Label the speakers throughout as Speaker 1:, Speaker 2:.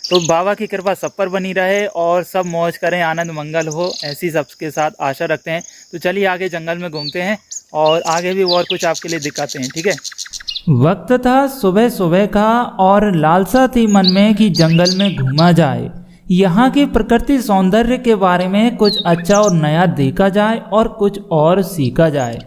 Speaker 1: तो बाबा की कृपा सब पर बनी रहे और सब मौज करें, आनंद मंगल हो, ऐसी सबके साथ आशा रखते हैं। तो चलिए आगे जंगल में घूमते हैं और आगे भी और कुछ आपके लिए दिखाते हैं, ठीक है। वक्त था सुबह सुबह का और लालसा थी मन में कि जंगल में घूमा जाए, यहाँ की प्रकृति सौंदर्य के बारे में कुछ अच्छा और नया देखा जाए और कुछ और सीखा जाए।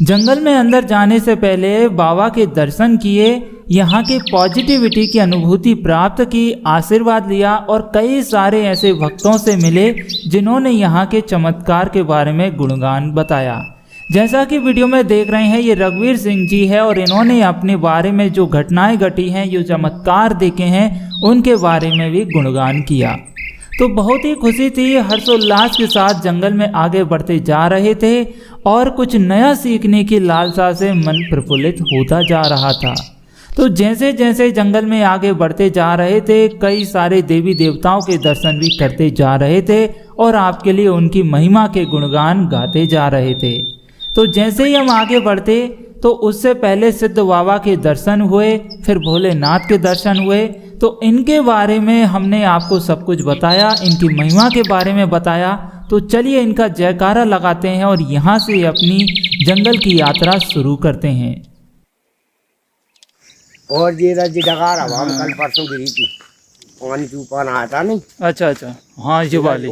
Speaker 1: जंगल में अंदर जाने से पहले बाबा के दर्शन किए, यहाँ की पॉजिटिविटी की अनुभूति प्राप्त की, आशीर्वाद लिया और कई सारे ऐसे भक्तों से मिले जिन्होंने यहाँ के चमत्कार के बारे में गुणगान बताया। जैसा कि वीडियो में देख रहे हैं, ये रघुवीर सिंह जी है और इन्होंने अपने बारे में जो घटनाएं घटी हैं, जो चमत्कार देखे हैं, उनके बारे में भी गुणगान किया। तो बहुत ही खुशी थी, हर्षोल्लास के साथ जंगल में आगे बढ़ते जा रहे थे और कुछ नया सीखने की लालसा से मन प्रफुल्लित होता जा रहा था। तो जैसे जैसे जंगल में आगे बढ़ते जा रहे थे, कई सारे देवी देवताओं के दर्शन भी करते जा रहे थे और आपके लिए उनकी महिमा के गुणगान गाते जा रहे थे। तो जैसे ही हम आगे बढ़ते तो उससे पहले सिद्ध बाबा के दर्शन हुए, फिर भोलेनाथ के दर्शन हुए। तो इनके बारे में हमने आपको सब कुछ बताया, इनकी महिमा के बारे में बताया। तो चलिए इनका जयकारा लगाते हैं और यहाँ से अपनी जंगल की यात्रा शुरू करते हैं।
Speaker 2: और ये डगार हवा में कल परसों गिरी थी, पानी तूफान आया था नहीं।
Speaker 1: अच्छा, हाँ ये वाली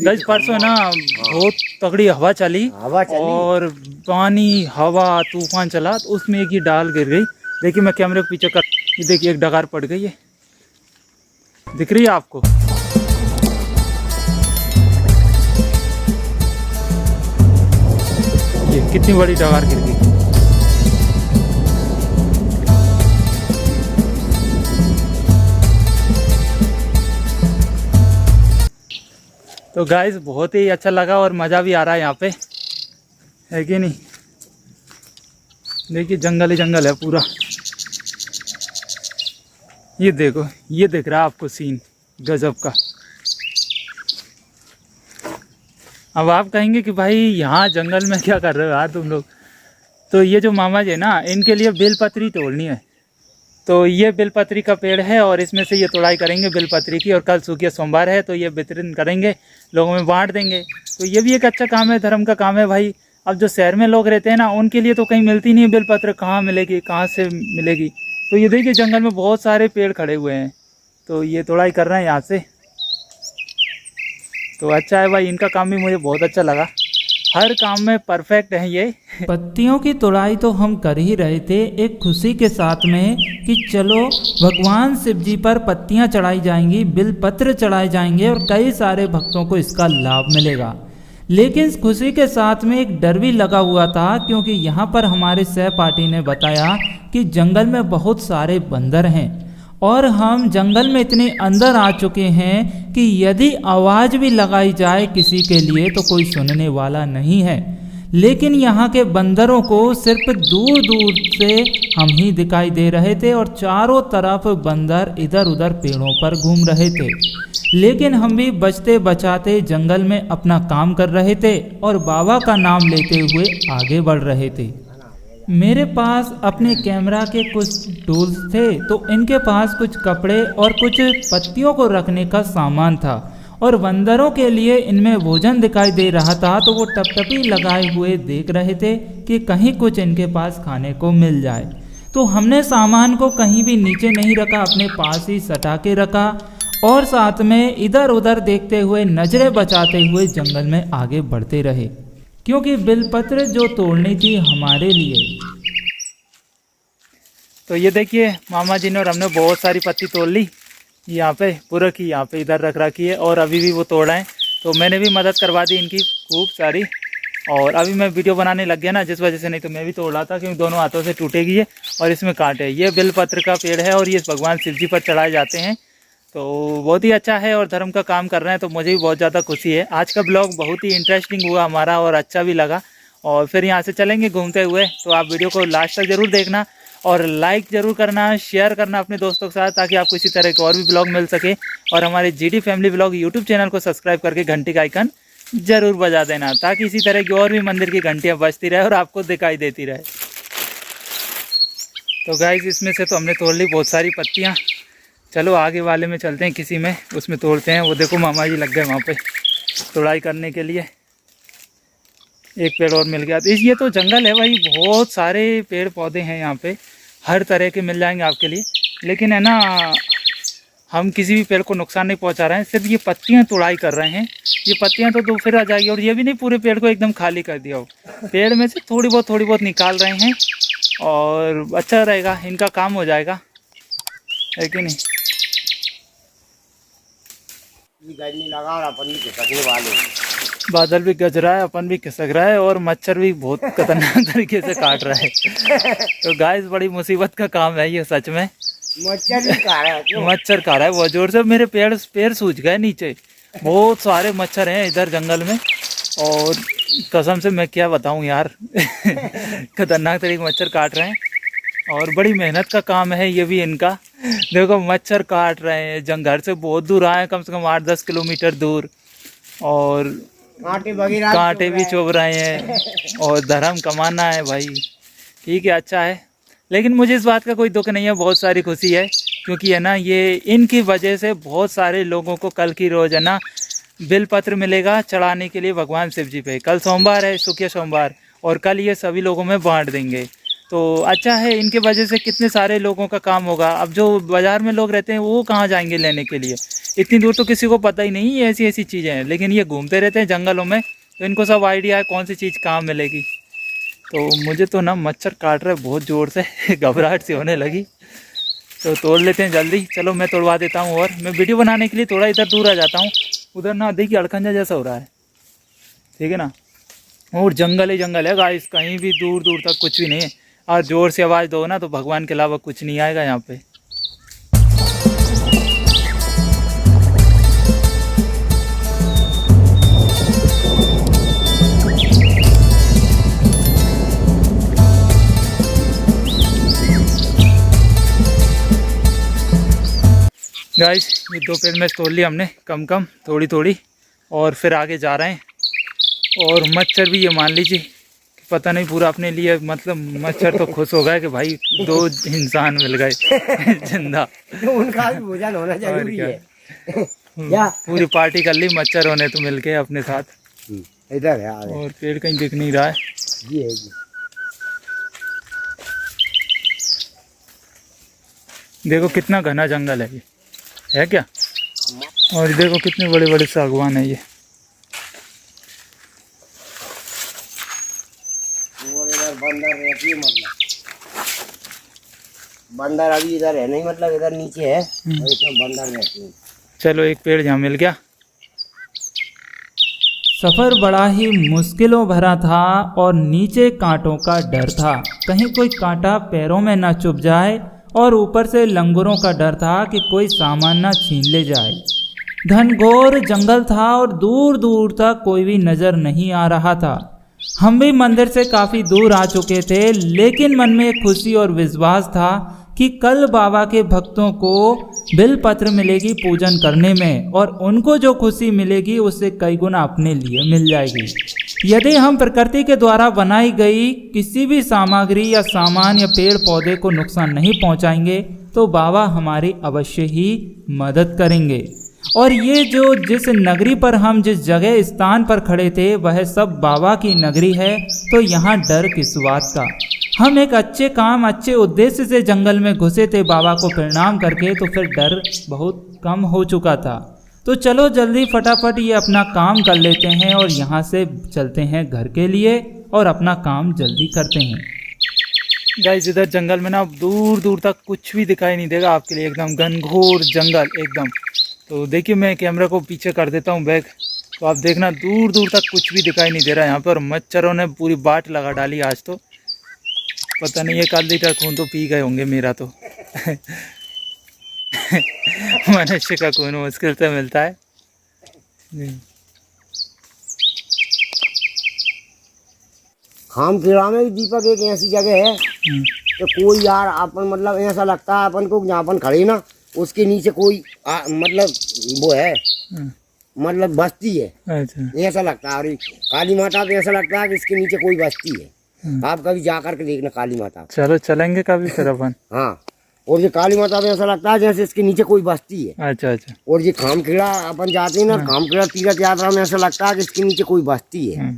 Speaker 1: गज परसों ना बहुत तगड़ी हवा चली और पानी हवा तूफान चला, तो उसमें एक ही डाल गिर गई। देखिए मैं कैमरे के पीछे कर, ये देखिए एक डगार पड़ गई है, दिख रही है आपको। ये कितनी बड़ी डगार गिर गई। तो गाइस बहुत ही अच्छा लगा और मज़ा भी आ रहा है यहाँ पे, है कि नहीं। देखिए जंगल ही जंगल है पूरा। ये देखो, ये दिख रहा है आपको सीन गजब का। अब आप कहेंगे कि भाई यहाँ जंगल में क्या कर रहे हो यार तुम लोग। तो ये जो मामा जी है ना, इनके लिए बेलपत्री तोड़नी है। तो ये बेलपत्री का पेड़ है और इसमें से ये तोड़ाई करेंगे बेलपत्री की, और कल सूखिया सोमवार है तो ये वितरण करेंगे, लोगों में बांट देंगे। तो ये भी एक अच्छा काम है, धर्म का काम है भाई। अब जो शहर में लोग रहते हैं ना, उनके लिए तो कहीं मिलती नहीं है बेलपत्र, कहाँ मिलेगी, कहाँ से मिलेगी। तो ये देखिए जंगल में बहुत सारे पेड़ खड़े हुए हैं, तो ये तोड़ाई कर रहे हैं यहाँ से। तो अच्छा है भाई, इनका काम भी मुझे बहुत अच्छा लगा, हर काम में परफेक्ट है ये। पत्तियों की तोड़ाई तो हम कर ही रहे थे एक खुशी के साथ में कि चलो भगवान शिव जी पर पत्तियां चढ़ाई जाएंगी, बिलपत्र चढ़ाए जाएंगे और कई सारे भक्तों को इसका लाभ मिलेगा। लेकिन इस खुशी के साथ में एक डर भी लगा हुआ था, क्योंकि यहाँ पर हमारे सहपाठी ने बताया कि जंगल में बहुत सारे बंदर हैं और हम जंगल में इतने अंदर आ चुके हैं कि यदि आवाज़ भी लगाई जाए किसी के लिए तो कोई सुनने वाला नहीं है। लेकिन यहाँ के बंदरों को सिर्फ दूर दूर से हम ही दिखाई दे रहे थे और चारों तरफ बंदर इधर उधर पेड़ों पर घूम रहे थे। लेकिन हम भी बचते बचाते जंगल में अपना काम कर रहे थे और बाबा का नाम लेते हुए आगे बढ़ रहे थे। मेरे पास अपने कैमरा के कुछ टूल्स थे, तो इनके पास कुछ कपड़े और कुछ पत्तियों को रखने का सामान था और बंदरों के लिए इनमें भोजन दिखाई दे रहा था। तो वो टपटपी लगाए हुए देख रहे थे कि कहीं कुछ इनके पास खाने को मिल जाए। तो हमने सामान को कहीं भी नीचे नहीं रखा, अपने पास ही सटा के रखा और साथ में इधर उधर देखते हुए, नजरें बचाते हुए जंगल में आगे बढ़ते रहे, क्योंकि बेलपत्र जो तोड़नी थी हमारे लिए। तो ये देखिए मामा जी ने और हमने बहुत सारी पत्ती तोड़ ली, यहाँ पे पूरा की यहाँ पे इधर रख रखी है और अभी भी वो तोड़ रहे हैं। तो मैंने भी मदद करवा दी इनकी खूब सारी, और अभी मैं वीडियो बनाने लग गया ना, जिस वजह से, नहीं तो मैं भी तोड़ रहा था, क्योंकि दोनों हाथों से टूटेगी ये और इसमें कांटे है। ये बेलपत्र का पेड़ है और ये भगवान शिव जी पर चढ़ाए जाते हैं। तो बहुत ही अच्छा है और धर्म का काम कर रहे हैं, तो मुझे भी बहुत ज़्यादा खुशी है। आज का ब्लॉग बहुत ही इंटरेस्टिंग हुआ हमारा और अच्छा भी लगा। और फिर यहाँ से चलेंगे घूमते हुए, तो आप वीडियो को लास्ट तक ज़रूर देखना और लाइक ज़रूर करना, शेयर करना अपने दोस्तों के साथ, ताकि आपको इसी तरह के और भी ब्लॉग मिल सके। और हमारे GD family blog YouTube channel को सब्सक्राइब करके घंटी का आइकन ज़रूर बजा देना, ताकि इसी तरह की और भी मंदिर की घंटियाँ बजती रहे और आपको दिखाई देती रहे। तो गाइस इसमें से तो हमने तोड़ ली बहुत सारी पत्तियाँ, चलो आगे वाले में चलते हैं, किसी में उसमें तोड़ते हैं। वो देखो मामा जी लग गए वहाँ पे तोड़ाई करने के लिए। एक पेड़ और मिल गया। तो ये तो जंगल है भाई, बहुत सारे पेड़ पौधे हैं यहाँ पे, हर तरह के मिल जाएंगे आपके लिए। लेकिन है ना, हम किसी भी पेड़ को नुकसान नहीं पहुँचा रहे हैं, सिर्फ ये पत्तियाँ तोड़ाई कर रहे हैं। ये पत्तियाँ तो फिर आ जाएगी। और ये भी नहीं पूरे पेड़ को एकदम खाली कर दिया हो, पेड़ में से थोड़ी बहुत निकाल रहे हैं और अच्छा रहेगा, इनका काम हो जाएगा, है कि नहीं।
Speaker 2: गर्मी लगा और अपन भी खिसकने वाले हैं।
Speaker 1: बादल भी गज रहा है, अपन भी खिसक रहा है और मच्छर भी बहुत खतरनाक तरीके से काट रहा है। तो गाइस बड़ी मुसीबत का काम है ये सच में।
Speaker 2: मच्छर भी खा रहा है क्यों?
Speaker 1: मच्छर खा रहा है बहुत जोर से। मेरे पैर सूज गए नीचे, बहुत सारे मच्छर हैं इधर जंगल में। और कसम से मैं क्या बताऊं यार, खतरनाक तरीके मच्छर काट रहे हैं और बड़ी मेहनत का काम है ये भी इनका। देखो मच्छर काट रहे हैं, घर से बहुत दूर आए, कम से कम 8-10 किलोमीटर दूर, और कांटे भी चुभ रहे हैं और धर्म कमाना है भाई। ठीक है, अच्छा है। लेकिन मुझे इस बात का कोई दुख नहीं है, बहुत सारी खुशी है, क्योंकि है ना ये इनकी वजह से बहुत सारे लोगों को कल की रोज है ना बिल पत्र मिलेगा चढ़ाने के लिए भगवान शिव जी पे। कल सोमवार है, शुक्र सोमवार, और कल ये सभी लोगों में बांट देंगे। तो अच्छा है, इनके वजह से कितने सारे लोगों का काम होगा। अब जो बाज़ार में लोग रहते हैं वो कहाँ जाएंगे लेने के लिए, इतनी दूर तो किसी को पता ही नहीं ये ऐसी चीज़ें हैं। लेकिन ये घूमते रहते हैं जंगलों में, तो इनको सब आइडिया है कौन सी चीज़ कहाँ मिलेगी। तो मुझे तो ना मच्छर काट रहे बहुत ज़ोर से, घबराहट सी होने लगी। तो तोड़ लेते हैं जल्दी। चलो मैं तोड़वा देता हूँ, और मैं वीडियो बनाने के लिए थोड़ा इधर दूर आ जाता हूँ। उधर ना देखिए अड़खंजा जैसा हो रहा है, ठीक है ना, और जंगल ही जंगल है गाइस, कहीं भी दूर दूर तक कुछ भी नहीं है। और ज़ोर से आवाज़ दो ना तो भगवान के अलावा कुछ नहीं आएगा यहाँ पे। गाइस ये 2 पेड़ में तोड़ लिया हमने, कम थोड़ी, और फिर आगे जा रहे हैं। और मच्छर भी ये मान लीजिए कि पता नहीं पूरा अपने लिए, मतलब मच्छर तो खुश हो गए कि भाई 2 इंसान मिल गए जिंदा।
Speaker 2: तो उनका भी भोजन होना जरूरी है। क्या
Speaker 1: पूरी पार्टी कर ली मच्छर होने तो मिल के अपने साथ।
Speaker 2: इधर है आगे।
Speaker 1: और पेड़ कहीं दिख नहीं रहा है।
Speaker 2: ये है जी।
Speaker 1: देखो कितना घना जंगल है ये, है क्या। और देखो कितने बड़े बड़े सागवान है ये।
Speaker 2: और इधर बंदर रहती है, मतलब बंदर अभी इधर है नहीं, मतलब इधर नीचे है और इसमें बंदर रहती है।
Speaker 1: चलो एक पेड़ जहाँ मिल गया। सफ़र बड़ा ही मुश्किलों भरा था और नीचे कांटों का डर था, कहीं कोई कांटा पैरों में ना चुभ जाए, और ऊपर से लंगूरों का डर था कि कोई सामान ना छीन ले जाए। घनघोर जंगल था और दूर दूर तक कोई भी नज़र नहीं आ रहा था। हम भी मंदिर से काफ़ी दूर आ चुके थे, लेकिन मन में एक खुशी और विश्वास था कि कल बाबा के भक्तों को बिल पत्र मिलेगी पूजन करने में, और उनको जो खुशी मिलेगी उससे कई गुना अपने लिए मिल जाएगी। यदि हम प्रकृति के द्वारा बनाई गई किसी भी सामग्री या सामान या पेड़ पौधे को नुकसान नहीं पहुंचाएंगे तो बाबा हमारी अवश्य ही मदद करेंगे। और ये जो जिस नगरी पर हम जिस जगह स्थान पर खड़े थे वह सब बाबा की नगरी है, तो यहाँ डर किस बात का। हम एक अच्छे काम अच्छे उद्देश्य से जंगल में घुसे थे बाबा को प्रणाम करके, तो फिर डर बहुत कम हो चुका था। तो चलो जल्दी फटाफट ये अपना काम कर लेते हैं और यहाँ से चलते हैं घर के लिए और अपना काम जल्दी करते हैं। गाइस इधर जंगल में ना दूर दूर तक कुछ भी दिखाई नहीं देगा आपके लिए, एकदम घनघोर जंगल एकदम। तो देखिए मैं कैमरा को पीछे कर देता हूँ बैग, तो आप देखना दूर दूर तक कुछ भी दिखाई नहीं दे रहा है यहाँ पर। और मच्छरों ने पूरी बाट लगा डाली आज तो, पता नहीं 1 लीटर खून तो पी गए होंगे मेरा तो। मनुष्य का खून मुश्किल से मिलता है।
Speaker 2: खाम खिड़ा में भी दीपक एक ऐसी जगह है तो कोई यार अपन, मतलब ऐसा लगता है अपन को जहाँ अपन खड़े ना उसके नीचे कोई मतलब वो है, मतलब बस्ती है।
Speaker 1: अच्छा
Speaker 2: ऐसा लगता है। और काली माता पे ऐसा लगता है कि इसके नीचे कोई बस्ती है। आप कभी जा करके देखना काली माता।
Speaker 1: चलो चलेंगे कभी फिर अपन।
Speaker 2: हाँ और ये काली माता में ऐसा लगता है जैसे इसके नीचे कोई बस्ती है।
Speaker 1: अच्छा अच्छा।
Speaker 2: और ये खामखेड़ा अपन जाते हैं ना, खामखेड़ा तीर्थ यात्रा में ऐसा लगता है कि इसके नीचे कोई बस्ती है।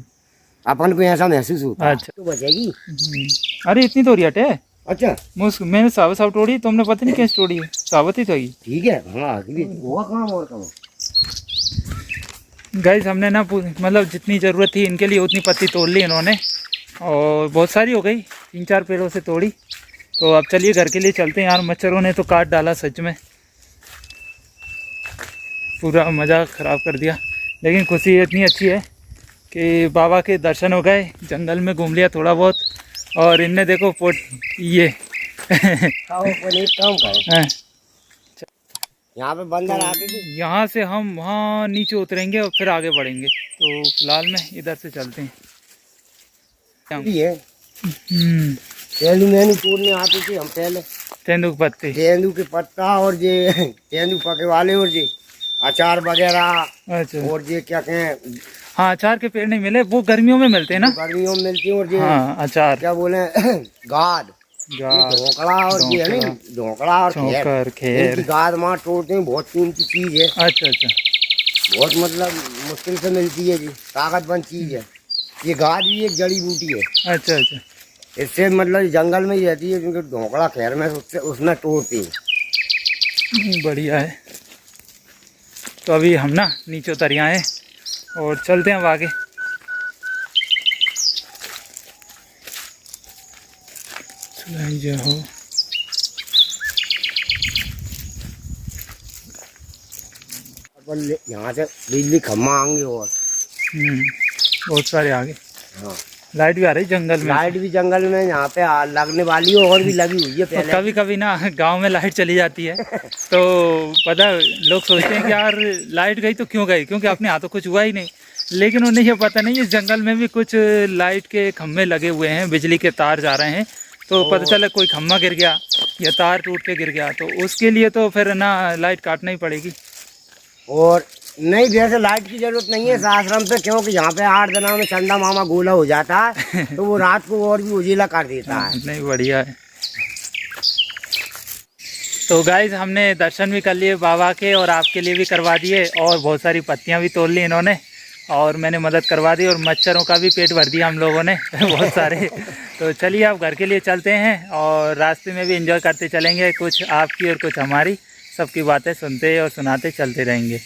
Speaker 2: अपन को ऐसा महसूस होता है।
Speaker 1: अच्छा।
Speaker 2: तो बचेगी।
Speaker 1: अरे इतनी तो रियट है।
Speaker 2: अच्छा,
Speaker 1: मैंने सावत तोड़ी, तुमने पता नहीं कैसे तोड़ी है, सावत ही तो ये।
Speaker 2: ठीक है। हाँ, हुआ काम और काम।
Speaker 1: गाइस हमने ना मतलब जितनी ज़रूरत थी इनके लिए उतनी पत्ती तोड़ ली इन्होंने, और बहुत सारी हो गई, 3-4 पेड़ों से तोड़ी। तो अब चलिए घर के लिए चलते हैं। यार मच्छरों ने तो काट डाला सच में, पूरा मज़ा ख़राब कर दिया। लेकिन खुशी इतनी अच्छी है कि बाबा के दर्शन हो गए, जंगल में घूम लिया थोड़ा बहुत, और इनने देखो ये
Speaker 2: एक काम करें, यहाँ पे बंदर आते थे।
Speaker 1: यहाँ से हम वहाँ नीचे उतरेंगे और फिर आगे बढ़ेंगे। तो फिलहाल में इधर से चलते हैं।
Speaker 2: तेंदू मेनू तोड़ने आते थे हम पहले।
Speaker 1: तेंदू के पत्ते,
Speaker 2: तेंदू के पत्ता और ये तेंदू पके वाले और ये अचार वगैरह।
Speaker 1: अच्छा।
Speaker 2: और ये क्या कहें,
Speaker 1: हाँ अचार के पेड़ नहीं मिले, वो गर्मियों में मिलते हैं ना।
Speaker 2: गर्मियों में मिलती है। और ये
Speaker 1: हाँ अचार,
Speaker 2: क्या बोले गाद, ढोकला, और ये है ना ढोकला और
Speaker 1: खेर।
Speaker 2: इनकी गाद मार तोड़ते हैं, बहुत कीमती चीज है।
Speaker 1: अच्छा अच्छा।
Speaker 2: बहुत मतलब मुश्किल से मिलती है जी, ताकतवर चीज है। ये गाद भी एक जड़ी बूटी है।
Speaker 1: अच्छा अच्छा।
Speaker 2: इससे मतलब जंगल में ही रहती है, क्योंकि ढोकला खैर में उससे उसमें तोड़ती है।
Speaker 1: बढ़िया है। तो अभी हम ना नीचे उतर आए और चलते हैं अब आगे। जो हो
Speaker 2: अपन यहाँ से बिजली खम्मा आएंगे और
Speaker 1: बहुत सारे आगे।
Speaker 2: हाँ,
Speaker 1: लाइट भी आ रही जंगल में।
Speaker 2: लाइट भी जंगल में यहाँ पे लगने वाली है, और भी लगी हुई है पहले।
Speaker 1: कभी कभी ना गांव में लाइट चली जाती है तो पता लोग सोचते हैं कि यार लाइट गई तो क्यों गई, क्योंकि अपने यहाँ तो कुछ हुआ ही नहीं। लेकिन उन्हें ये पता नहीं इस जंगल में भी कुछ लाइट के खम्भे लगे हुए हैं, बिजली के तार जा रहे हैं। तो पता चला कोई खम्भा गिर गया या तार टूट के गिर गया, तो उसके लिए तो फिर ना लाइट काटना ही पड़ेगी।
Speaker 2: और नहीं, वैसे लाइट की जरूरत नहीं है इस आश्रम पे, क्योंकि यहाँ पे 8 दिनों में चंदा मामा गोला हो जाता है तो वो रात को और भी उजीला कर देता है।
Speaker 1: नहीं बढ़िया है। तो गाइज हमने दर्शन भी कर लिए बाबा के, और आपके लिए भी करवा दिए, और बहुत सारी पत्तियां भी तोड़ ली इन्होंने, और मैंने मदद करवा दी, और मच्छरों का भी पेट भर दिया हम लोगों ने बहुत सारे। तो चलिए अब घर के लिए चलते हैं, और रास्ते में भी एंजॉय करते चलेंगे, कुछ आपकी और कुछ हमारी, सबकी बातें सुनते और सुनाते चलते रहेंगे।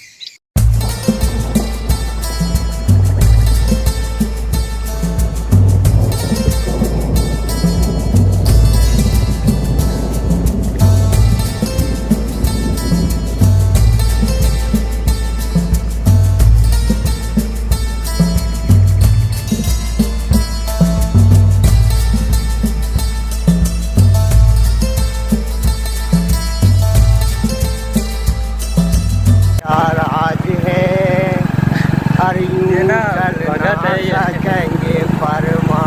Speaker 2: कहेंगे परमात्मा,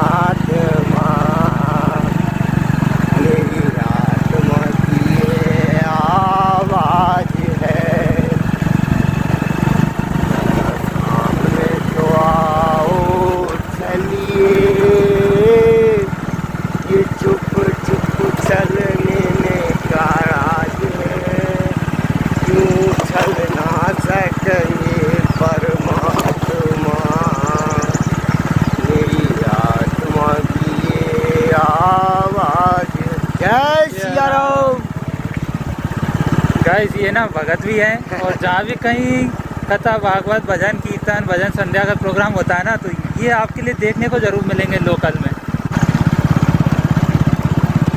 Speaker 2: मेरी आत्मा की ये आवाज है, सामने तो आओ चलिए, ये चुप चुप चलने में का राज है, क्यों चल ना सकेंगे परमात्मा, मेरी आत्मा की ये आवाज। जय सिया राम।
Speaker 1: गाइस ये ना भगत भी है, और जहाँ भी कहीं कथा भागवत भजन कीर्तन भजन संध्या का प्रोग्राम होता है ना, तो ये आपके लिए देखने को जरूर मिलेंगे लोकल में।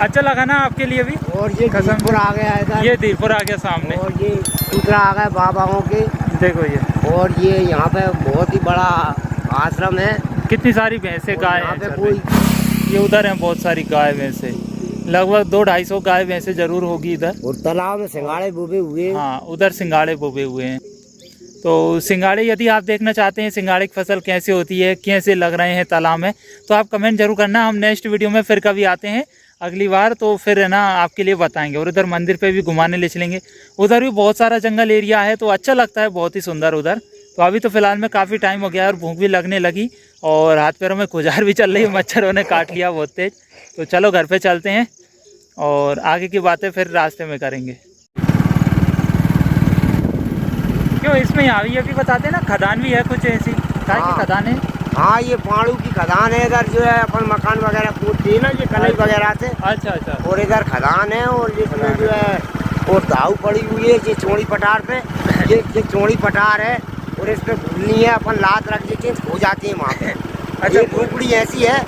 Speaker 1: अच्छा लगा ना आपके लिए भी।
Speaker 2: और ये धीरपुर आ गया है,
Speaker 1: ये धीरपुर आ गया सामने,
Speaker 2: और ये दूसरा आ गया बाबाओं के,
Speaker 1: देखो ये।
Speaker 2: और ये यहाँ पे बहुत ही बड़ा आश्रम है।
Speaker 1: कितनी सारी भैंसे गाय
Speaker 2: यहाँ
Speaker 1: हैं
Speaker 2: पे
Speaker 1: चल
Speaker 2: कोई
Speaker 1: रही। ये उधर हैं बहुत सारी गाय भैंसे, लगभग 200-250 गाय भैंसे जरूर होगी इधर।
Speaker 2: और तालाब में सिंगाड़े बोबे हुए।
Speaker 1: हाँ उधर सिंगाड़े बोबे हुए हैं। तो सिंगाड़े यदि आप देखना चाहते हैं सिंगाड़े की फसल कैसे होती है, कैसे लग रहे हैं तालाब में, तो आप कमेंट जरूर करना। हम नेक्स्ट वीडियो में फिर कभी आते हैं अगली बार, तो फिर है ना आपके लिए बताएंगे। और उधर मंदिर पे भी घुमाने ले चलेंगे। उधर भी बहुत सारा जंगल एरिया है, तो अच्छा लगता है, बहुत ही सुंदर उधर। तो अभी तो फिलहाल में काफ़ी टाइम हो गया और भूख भी लगने लगी, और हाथ पैरों में खुजली भी चल रही है, मच्छरों ने काट लिया बहुत तेज। तो चलो घर पे चलते हैं और आगे की बातें फिर रास्ते में करेंगे। क्यों इसमें यहाँ ये भी बताते हैं ना, खदान भी है कुछ ऐसी, काय की खदान है?
Speaker 2: हाँ, ये पाड़ू की खदान है। इधर जो है अपन मकान वगैरह कूदते हैं ना, ये कलई वगैरह से।
Speaker 1: अच्छा अच्छा।
Speaker 2: और इधर खदान है, और जिसमें जो है और दाऊ पड़ी हुई है ये चौड़ी पटार पे। ये चौड़ी पटार है, और इस पे भूलनी है, अपन लात रख देते हैं, हो जाती है वहाँ पे। अच्छा, रूपड़ी ऐसी है,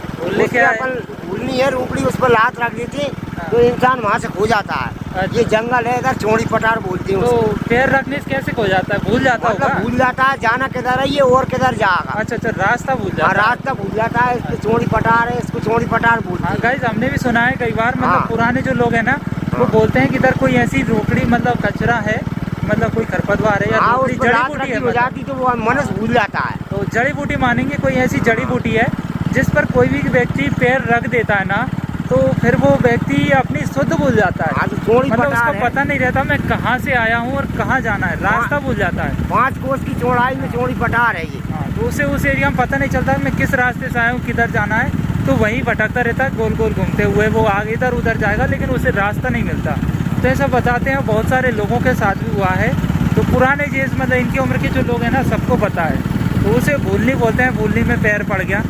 Speaker 2: अपन भूलनी है रूपड़ी, उस पर लात रख देते हैं तो इंसान वहाँ से खो जाता है।
Speaker 1: अच्छा।
Speaker 2: ये जंगल है, इधर चौड़ी पटार बोलती है।
Speaker 1: तो पैर रखने से कैसे खो जाता है? भूल जाता होगा?
Speaker 2: भूल जाता है जाना किधर है ये और किधर जाएगा।
Speaker 1: अच्छा अच्छा, रास्ता भूल जाता है।
Speaker 2: रास्ता भूल जाता है। इसको चौड़ी पटार है, इसको चौड़ी पटार बोलते हैं।
Speaker 1: गाइस, हमने भी सुना है कई बार, मतलब पुराने जो लोग हैं ना, वो बोलते हैं कि इधर कोई ऐसी रोकड़ी मतलब कचरा है, मतलब कोई खरपतवार है या रोकड़ी जड़ी बूटी है,
Speaker 2: हो जाती तो वो मनुष्य भूल जाता है।
Speaker 1: तो जड़ी बूटी मानेंगे, कोई ऐसी जड़ी बूटी है जिस पर कोई भी व्यक्ति पैर रख देता है ना, तो फिर वो व्यक्ति अपनी शुद्ध भूल जाता है। मतलब उसको पता नहीं रहता मैं कहाँ से आया हूँ और कहाँ जाना है, रास्ता भूल जाता है।
Speaker 2: 5 कोस की चौड़ाई में चौड़ी पटार है ये।
Speaker 1: हाँ, तो उसे उस एरिया में पता नहीं चलता मैं किस रास्ते से आया हूँ, किधर जाना है, तो वहीं भटकता रहता है गोल गोल घूमते हुए। वो आगे इधर उधर जाएगा लेकिन उसे रास्ता नहीं मिलता। तो ऐसा बताते हैं, बहुत सारे लोगों के साथ भी हुआ है। तो पुराने जेज मतलब इनकी उम्र के जो लोग हैं ना, सबको पता है, तो उसे भूलनी बोलते हैं। भूलनी में पैर पड़ गया,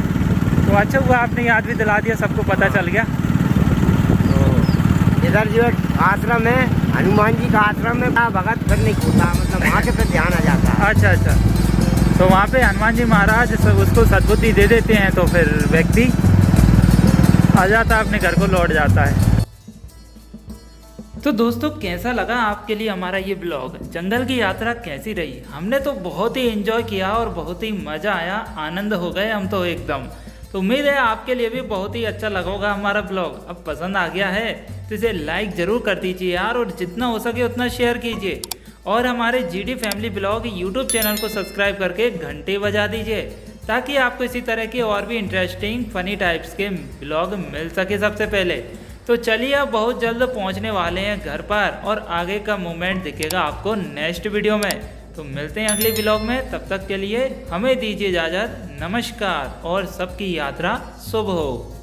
Speaker 1: तो अच्छा हुआ आपने याद भी दिला दिया, सबको पता चल गया।
Speaker 2: इधर जो है आश्रम है, हनुमान जी का आश्रम है, भगत फिर नहीं होता, मतलब वहाँ से फिर ध्यान आ जाता है।
Speaker 1: अच्छा अच्छा, तो वहाँ पे हनुमान जी महाराज उसको सद्बुद्धि दे देते हैं, तो फिर व्यक्ति आ जाता है, अपने घर को लौट जाता है। तो दोस्तों, कैसा लगा आपके लिए हमारा ये ब्लॉग? जंगल की यात्रा कैसी रही? हमने तो बहुत ही एंजॉय किया और बहुत ही मज़ा आया, आनंद हो गए हम तो एकदम। तो उम्मीद है आपके लिए भी बहुत ही अच्छा लगा होगा हमारा ब्लॉग। अब पसंद आ गया है तो इसे लाइक ज़रूर कर दीजिए यार, और जितना हो सके उतना शेयर कीजिए। और हमारे GD family blog YouTube channel को सब्सक्राइब करके घंटे बजा दीजिए, ताकि आपको इसी तरह के और भी इंटरेस्टिंग फनी टाइप्स के ब्लॉग मिल सके सबसे पहले। तो चलिए, अब बहुत जल्द पहुंचने वाले हैं घर पर, और आगे का मूवमेंट दिखेगा आपको नेक्स्ट वीडियो में। तो मिलते हैं अगले ब्लॉग में, तब तक के लिए हमें दीजिए इजाज़त। नमस्कार, और सबकी यात्रा शुभ हो।